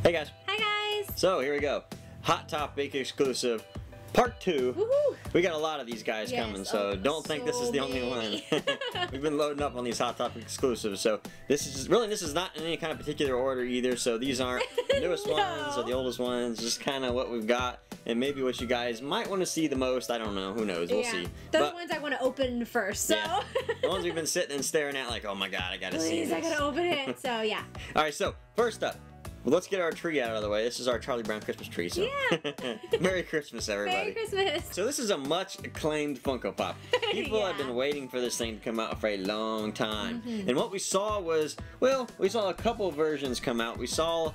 Hey guys. Hi guys. So here we go. Hot Topic exclusive, part 2. Woohoo! We got a lot of these guys coming, so don't think this is the only many. one. We've been loading up on these Hot Topic exclusives, so this is not in any kind of particular order either. So these aren't the newest ones or the oldest ones, just kind of what we've got. And maybe what you guys might want to see the most. I don't know. Who knows? We'll see. Those ones I want to open first. So. Yeah. The ones we've been sitting and staring at like, oh my god, I gotta see this. I gotta open it. So yeah. Alright, so first up, well, let's get our tree out of the way. This is our Charlie Brown Christmas tree. So. Yeah. Merry Christmas, everybody. Merry Christmas. So this is a much acclaimed Funko Pop. People have been waiting for this thing to come out for a long time. And what we saw was, well, we saw a couple versions come out. We saw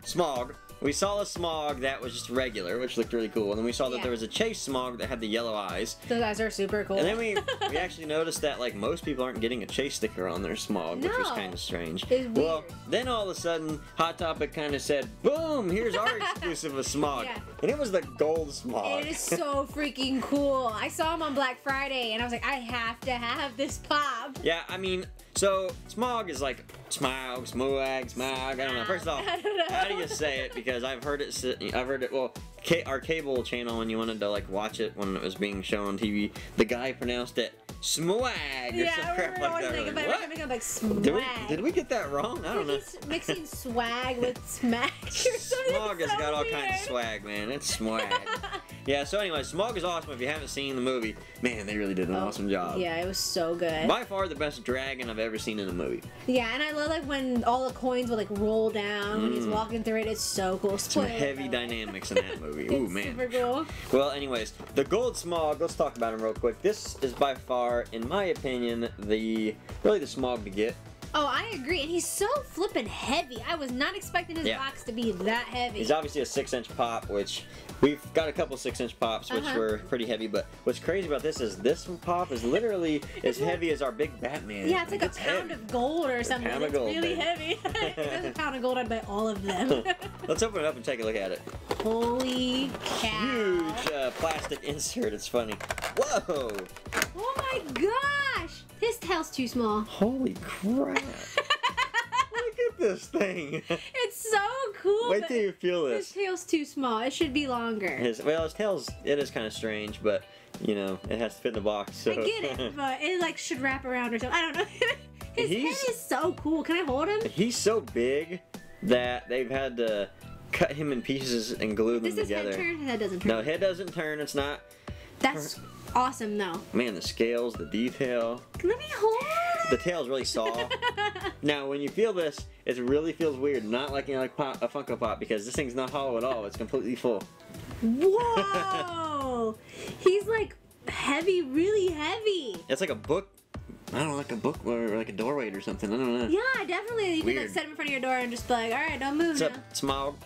Smog. We saw a Smog that was just regular, which looked really cool. And then we saw that there was a Chase Smog that had the yellow eyes. Those eyes are super cool. And then we actually noticed that like most people aren't getting a Chase sticker on their Smog, which was kind of strange. It's weird. Well, then all of a sudden, Hot Topic kind of said, boom, here's our exclusive of Smog. And it was the gold Smog. It is so freaking cool. I saw him on Black Friday and I was like, I have to have this pop. Yeah, I mean, so Smog is like Smaug, Smaug, I don't know. First off, how do you say it? Because I've heard it, well, our cable channel, when you wanted to like watch it when it was being shown on TV, the guy pronounced it Smaug or some crap like that. Like swag. Did we get that wrong? I don't know. He's mixing swag with smack or something. Smog has got all kinds of swag, man. It's swag. Yeah, so anyway, Smog is awesome. If you haven't seen the movie, man, they really did an awesome job. Yeah, it was so good. By far the best dragon I've ever seen in a movie. Yeah, and I love like when all the coins will like roll down when he's walking through it. It's so cool. Some heavy dynamics in that movie. Ooh, man. Super cool. Well, anyways, the gold Smog, let's talk about him real quick. This is by far, in my opinion, really the Smog to get. Oh, I agree, and he's so flippin' heavy. I was not expecting his box to be that heavy. He's obviously a 6-inch pop, which we've got a couple 6-inch pops, which were pretty heavy. But what's crazy about this is this pop is literally as heavy as our big Batman. Yeah, it's like a pound of gold or something. It's really heavy. If it was a pound of gold, I'd buy all of them. Let's open it up and take a look at it. Holy cow! Huge plastic insert. It's funny. Whoa! Oh my gosh! His tail's too small. Holy crap! Look at this thing. It's so cool. Wait till you feel this. His tail's too small. It should be longer. His tail's, it is kind of strange, but you know, it has to fit in the box. So. I get it, but it like should wrap around or something. I don't know. His head is so cool. Can I hold him? He's so big that they've had to cut him in pieces and glue them together. Does his head turn? His head doesn't turn. No, head doesn't turn. It's not. That's awesome, though. Man, the scales, the detail. Let me hold it. The tail's really soft. Now, when you feel this, it really feels weird. Not like, you know, like a Funko Pop, because this thing's not hollow at all. It's completely full. Whoa! He's like heavy, really heavy. It's like a book. I don't know, like a book or like a doorway or something. I don't know. Yeah, definitely. You can like set him in front of your door and just be like, alright, don't move now. What's up, Smog?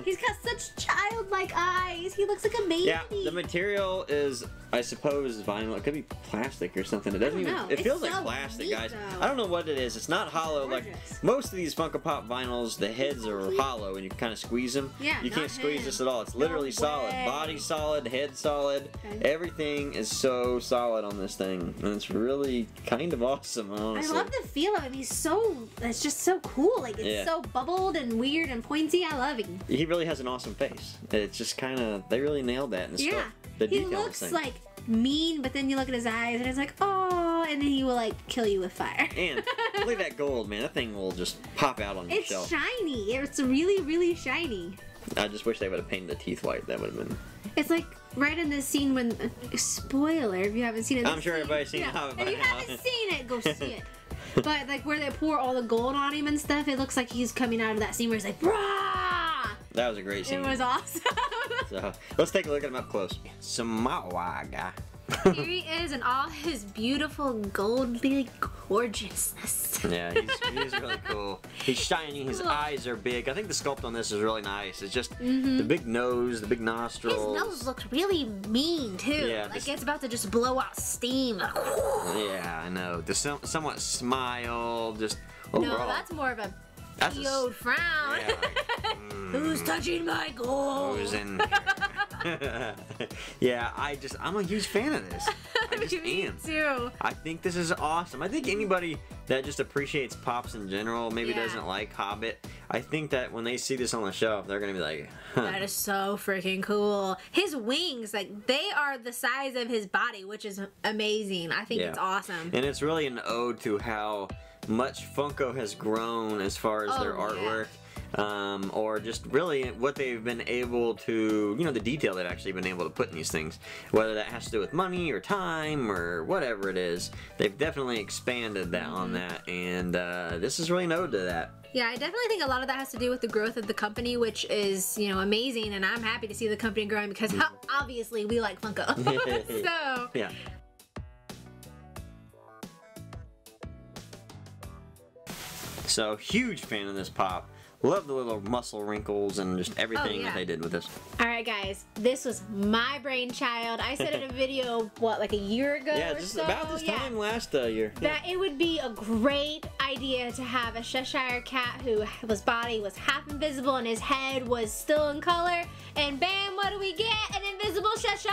He's got such childlike eyes. He looks like a baby. Yeah, the material is, I suppose, vinyl. It could be plastic or something. It doesn't even. It feels like plastic, guys. I don't know what it is. It's not hollow. Like most of these Funko Pop vinyls, the heads are hollow and you kind of squeeze them. Yeah, you can't squeeze this at all. It's literally solid. Body solid, head solid. Everything is so solid on this thing, and it's really kind of awesome. Honestly. I love the feel of him. It's just so cool. Like it's so bubbled and weird and pointy. I love him. He really has an awesome face. It's just kind of, they really nailed that in the stuff. The he looks like mean, but then you look at his eyes and it's like, oh, and then he will like kill you with fire. And look at that gold, man. That thing will just pop out on your shelf. It's shiny. It's really, really shiny. I just wish they would have painted the teeth white. That would have been. It's like right in this scene when, spoiler if you haven't seen it. I'm sure everybody's seen it. If you haven't seen it, go see it. But like where they pour all the gold on him and stuff, it looks like he's coming out of that scene where he's like, brah! That was a great scene. It was awesome. So let's take a look at him up close. Smaug. Here he is in all his beautiful goldy gorgeousness. Yeah, he's really cool. He's shiny, his eyes are big. I think the sculpt on this is really nice. It's just the big nose, the big nostrils. His nose looks really mean too. Yeah, like it's about to just blow out steam. Yeah, I know. The somewhat smile, just overall. No, that's more of a PO'd frown. Yeah, like, Who's touching my gold? Who's in here? Yeah, I'm a huge fan of this. I just Me am. too. I think this is awesome. I think anybody that just appreciates Pops in general, maybe Yeah. doesn't like Hobbit, I think that when they see this on the shelf, they're gonna be like, huh. That is so freaking cool. His wings, like, they are the size of his body, which is amazing. I think Yeah. it's awesome. And it's really an ode to how much Funko has grown as far as their Oh, yeah. artwork. Or just really what they've been able to, you know, the detail they've actually been able to put in these things. Whether that has to do with money or time or whatever it is, they've definitely expanded that on that, and this is really an ode to that. Yeah, I definitely think a lot of that has to do with the growth of the company, which is, you know, amazing, and I'm happy to see the company growing because obviously we like Funko. So, Yeah. So, huge fan of this Pop. Love the little muscle wrinkles and just everything yeah. that they did with this. alright guys, this was my brainchild. I said in a video, what, like a year ago Yeah, or just so? about this time last year. Yeah. That it would be a great idea to have a Cheshire cat whose body was half invisible and his head was still in color, and bam, what do we get? An invisible Cheshire!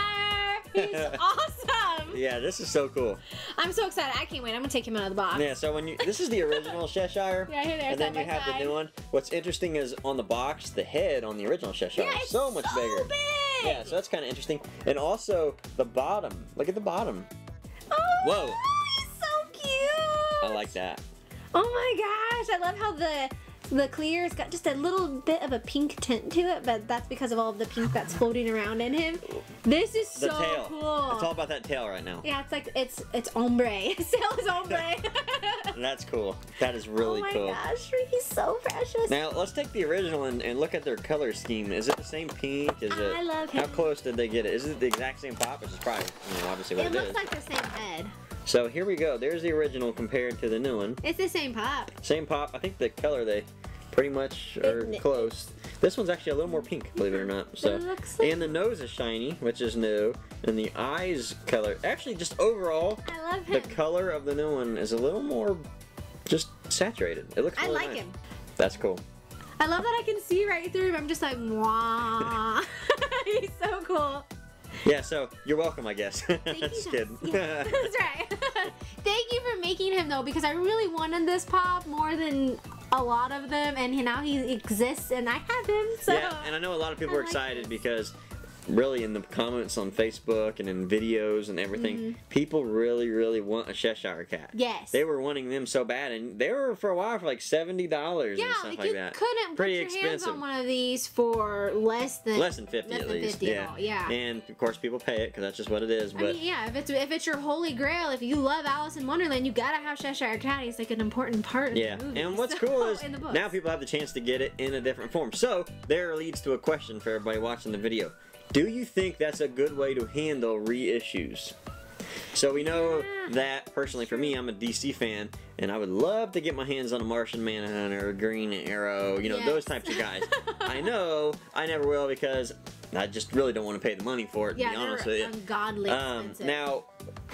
He's awesome! Yeah, this is so cool. I'm so excited. I can't wait. I'm gonna take him out of the box. Yeah, so this is the original Cheshire, Yeah, here they are, and then side you by have the side. new one. What's interesting is on the box, the head on the original Cheshire Yeah, is it's so much bigger. big! Yeah, so that's kind of interesting. And also the bottom. Look at the bottom. Oh, Whoa. he's so cute! I like that. Oh my gosh, I love how the clear's got just a little bit of a pink tint to it, but that's because of all of the pink that's floating around in him. This is The so tail. cool. It's all about that tail right now. Yeah, it's like it's ombre. His tail is ombre. That's cool. That is really oh my cool. gosh, he's so precious. Now let's take the original and look at their color scheme. Is it the same pink? Is it? I love How him. close did they get it? Is it the exact same Pop? Which is probably, you know, obviously what It it looks is. like the same head. So here we go. There's the original compared to the new one. It's the same Pop. Same Pop. I think the color they pretty much are close. This one's actually a little more pink, believe it or not. So, It looks like- and the nose is shiny, which is new, and the eyes color. Actually, just overall, I love the him. color of the new one is a little more just saturated. It looks. I Really like nice. him. That's cool. I love that I can see right through him. I'm just like, mwah. He's so cool. Yeah. So you're welcome, I guess. Thank you, Just guys. kidding. Yeah, that's right. Thank you for making him though, because I really wanted this Pop more than a lot of them, and now he exists, and I have him. So Yeah, and I know a lot of people I are like excited this. because really in the comments on Facebook and in videos and everything, people really, really want a Cheshire cat. yes. They were wanting them so bad, and they were for a while for like $70 and yeah, stuff like like you that. couldn't Pretty put your hands expensive. on one of these for less than 50 less at than least. 50 yeah. at all, yeah. And of course, people pay it because that's just what it is. I But mean, yeah, if it's your holy grail, if you love Alice in Wonderland, you gotta have Cheshire Cat. He's like an important part of yeah, the movie. and what's so- cool is in the books. now people have the chance to get it in a different form. So there leads to a question for everybody watching the video. Do you think that's a good way to handle reissues? So we know Yeah. that, personally for me, I'm a DC fan, and I would love to get my hands on a Martian Manhunter, Green Arrow, you know, those Yes. types of guys. I know I never will because I just really don't want to pay the money for it, to yeah, be honest they're with you. ungodly expensive. Now,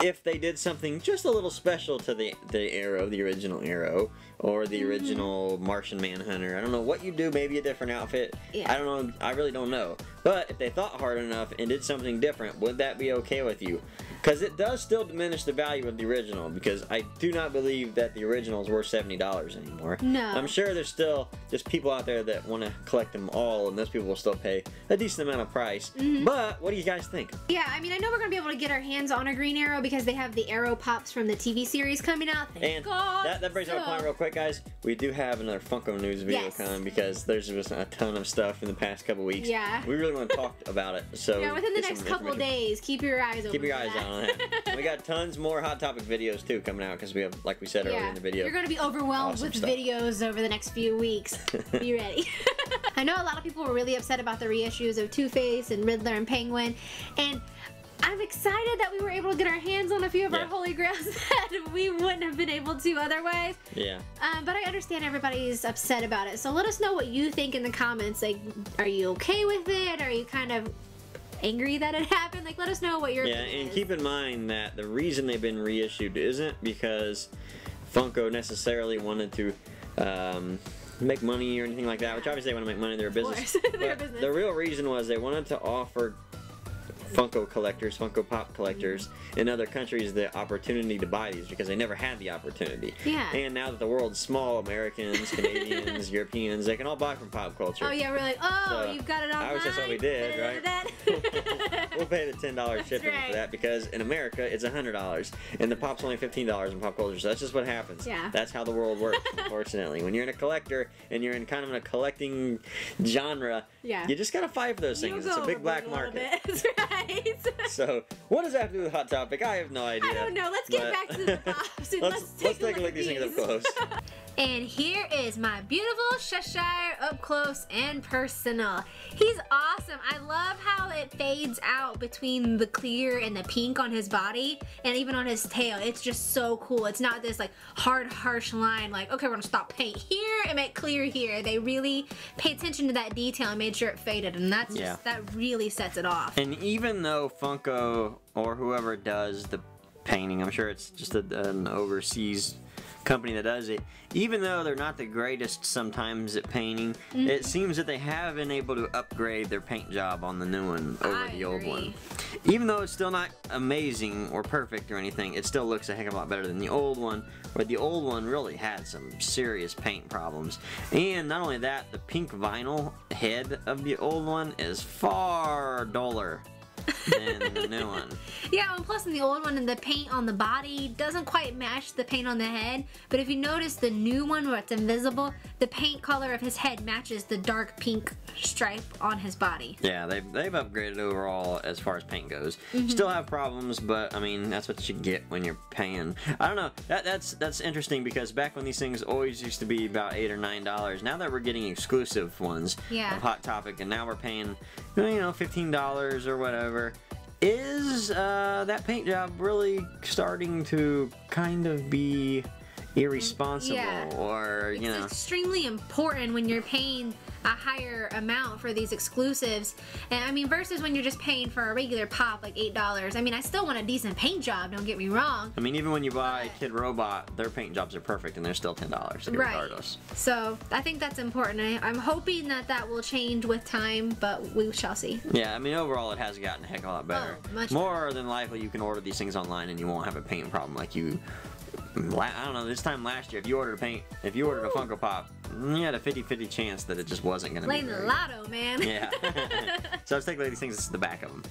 if they did something just a little special to the Arrow, the original Arrow, or the original Martian Manhunter, I don't know what you do, maybe a different outfit. Yeah. I don't know, I really don't know. But if they thought hard enough and did something different, would that be okay with you? Because it does still diminish the value of the original, because I do not believe that the original is worth $70 anymore. No. I'm sure there's still just people out there that want to collect them all, and those people will still pay a decent amount of price. But what do you guys think? Yeah, I mean, I know we're gonna be able to get our hands on a Green Arrow because they have the Arrow Pops from the TV series coming out. Thank And God. that brings up a point real quick, guys. We do have another Funko News video Yes. coming because there's just a ton of stuff in the past couple weeks. Yeah. We really want to talk about it. So Yeah, within the get next some couple information. days, keep your eyes open. Keep your for eyes that. on it. We got tons more Hot Topic videos too coming out because we have, like we said earlier in the video. You're going to be overwhelmed Awesome with stuff. videos over the next few weeks. Be ready. I know a lot of people were really upset about the reissues of Two-Face and Riddler and Penguin, and I'm excited that we were able to get our hands on a few of our Yeah. holy grails that we wouldn't have been able to otherwise. Yeah. But I understand everybody's upset about it, so let us know what you think in the comments. Like, are you okay with it? Are you kind of angry that it happened? Like, let us know what your Yeah, opinion and is. keep in mind that the reason they've been reissued isn't because Funko necessarily wanted to make money or anything like that, which obviously they want to make money, they're a business. course, they're a But business. the real reason was they wanted to offer Funko collectors, Funko Pop collectors in other countries the opportunity to buy these because they never had the opportunity. Yeah. And now that the world's small, Americans, Canadians, Europeans, they can all buy from pop culture. Oh yeah, we're like, oh, So, you've got it online. I wish that's what we did, right? We'll pay the $10 shipping right. for that because in America it's $100 and the pop's only $15 in pop culture. So that's just what happens. Yeah. That's how the world works, unfortunately. When you're in a collector and you're in kind of a collecting genre, yeah. you just gotta fight for those things. It's a big black market. That's right. So, what does that have to do with Hot Topic? I have no idea. I don't know. Let's get back to the pops and let's take a look at these things up close. And here is my beautiful Cheshire up close and personal. He's awesome. I love how it fades out between the clear and the pink on his body and even on his tail. It's just so cool. It's not this like hard, harsh line like, okay, we're gonna stop paint here and make clear here. They really paid attention to that detail and made sure it faded, and that's just, that really sets it off. And even though Funko or whoever does the painting, I'm sure it's just an overseas company that does it, even though they're not the greatest sometimes at painting, it seems that they have been able to upgrade their paint job on the new one over the old one. Even though it's still not amazing or perfect or anything, it still looks a heck of a lot better than the old one, where the old one really had some serious paint problems. And not only that, the pink vinyl head of the old one is far duller than the new one. Yeah, and plus in the old one, the paint on the body doesn't quite match the paint on the head. But if you notice the new one where it's invisible, the paint color of his head matches the dark pink stripe on his body. Yeah, they've upgraded overall as far as paint goes. Still have problems, but I mean that's what you get when you're paying. I don't know. That's interesting because back when these things always used to be about $8 or $9, now that we're getting exclusive ones of Hot Topic, and now we're paying, you know, $15 or whatever. Is that paint job really starting to kind of be irresponsible, or you know? It's extremely important when you're paying a higher amount for these exclusives, and I mean versus when you're just paying for a regular pop like $8. I mean, I still want a decent paint job, don't get me wrong. I mean, even when you buy Kid Robot, their paint jobs are perfect and they're still $10 regardless. So I think that's important. I'm hoping that that will change with time, but we shall see. Yeah, I mean overall it has gotten a heck of a lot better. Much more than likely you can order these things online and you won't have a paint problem like you. I don't know, this time last year, if you ordered a Funko Pop, you had a 50-50 chance that it just wasn't going to be playing the lotto, man. Yeah. So let's take a look at these things. This is the back of them.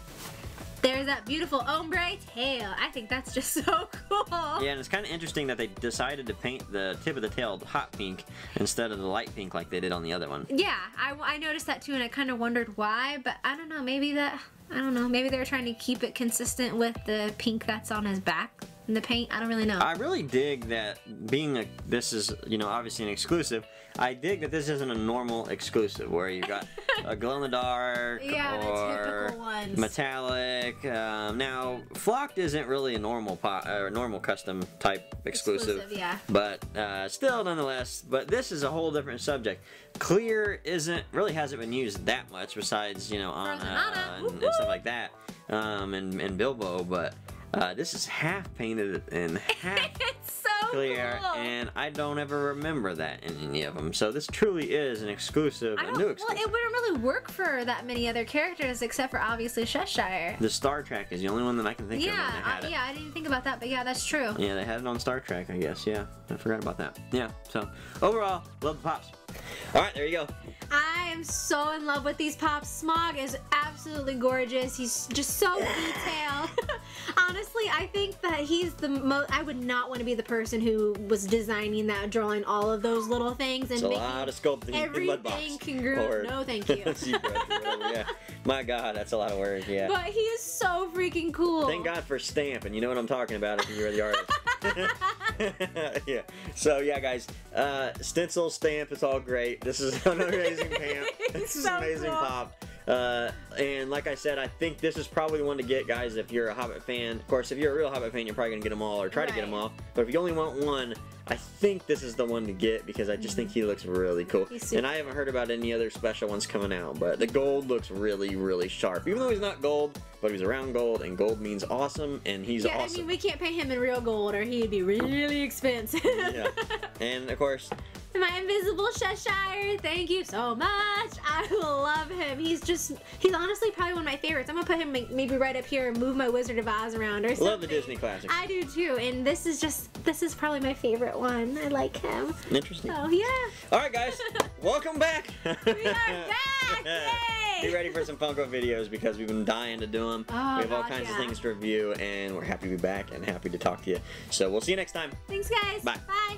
There's that beautiful ombre tail. I think that's just so cool. Yeah, and it's kind of interesting that they decided to paint the tip of the tail hot pink instead of the light pink like they did on the other one. Yeah, I noticed that too, and I kind of wondered why, but I don't know, maybe they were trying to keep it consistent with the pink that's on his back in the paint. I don't really know. I really dig that this is, you know, obviously an exclusive. I dig that this isn't a normal exclusive where you got a glow-in-the-dark or metallic. Now, Flocked isn't really a normal custom type exclusive, yeah. But still, nonetheless. But this is a whole different subject. Clear really hasn't been used that much besides, you know, Anna and stuff like that, and Bilbo, but. This is half painted and half it's so clear, cool. And I don't ever remember that in any of them. So this truly is an exclusive, a new exclusive. Well, it wouldn't really work for that many other characters except for obviously Cheshire. The Star Trek is the only one that I can think of. Yeah, I didn't think about that, but yeah, that's true. Yeah, they had it on Star Trek, I guess. Yeah, I forgot about that. Yeah, so overall, love the pops. All right, there you go. I am so in love with these pops. Smog is absolutely gorgeous. He's just so detailed. Honestly, I think that he's the most. I would not want to be the person who was designing that, drawing all of those little things and making a lot of sculpting everything congruent. No, thank you. Yeah. My God, that's a lot of work. Yeah. But he is so freaking cool. Thank God for Stamp, and you know what I'm talking about if you're the artist. Yeah. So yeah, guys, Stencil Stamp is all great. This is an amazing pamp. This is an amazing pop. And like I said, I think this is probably the one to get, guys, if you're a Hobbit fan. Of course, if you're a real Hobbit fan, you're probably going to get them all or try to get them all. But if you only want one, I think this is the one to get because I just think he looks really cool. And I haven't heard about any other special ones coming out, but the gold looks really, really sharp. Even though he's not gold, but he's around gold, and gold means awesome, and he's awesome. I mean, we can't pay him in real gold or he'd be really expensive. Yeah. And, of course, My invisible Cheshire, thank you so much. I love him. He's honestly probably one of my favorites. I'm gonna put him maybe right up here and move my Wizard of Oz around or something. Love the Disney classics. I do too, and this is probably my favorite one. I like him. Interesting. Oh yeah. All right, guys, welcome back. We are back! Yay! Be ready for some Funko videos because we've been dying to do them. Oh, we have all kinds of things to review, and we're happy to be back and happy to talk to you. So we'll see you next time. Thanks, guys. Bye. Bye.